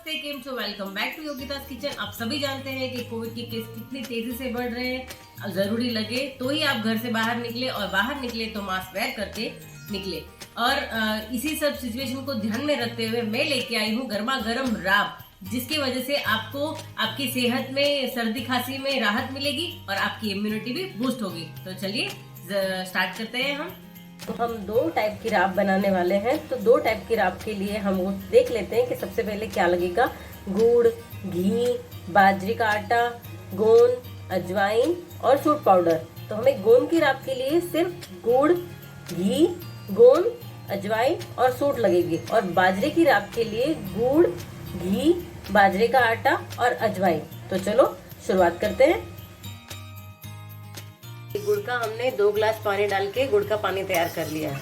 नमस्ते, केम छो, welcome back to योगिता's kitchen. आप सभी जानते हैं कि कोविड के केस कितनी तेजी से बढ़ रहे हैं। जरूरी लगे तो ही आप घर से बाहर निकले और बाहर निकले तो मास्क वेयर करके निकले। और इसी सब सिचुएशन को ध्यान में रखते हुए मैं लेके आई हूँ गर्मा गर्म राब, जिसकी वजह से आपको आपकी सेहत में, सर्दी खांसी में राहत मिलेगी और आपकी इम्यूनिटी भी बूस्ट होगी। तो चलिए स्टार्ट करते हैं। हम 2 टाइप की राब बनाने वाले हैं। तो 2 टाइप की राब के लिए हम वो देख लेते हैं कि सबसे पहले क्या लगेगा। गुड़, घी, बाजरे का आटा, गोंद, अजवाइन और सूट पाउडर। तो हमें गोंद की राब के लिए सिर्फ गुड़, घी, गोंद, अजवाइन और सूट लगेगी, और बाजरे की राब के लिए गुड़, घी, बाजरे का आटा और अजवाइन। तो चलो शुरुआत करते हैं। गुड़ का हमने 2 गिलास पानी डाल के गुड़ का पानी तैयार कर लिया है।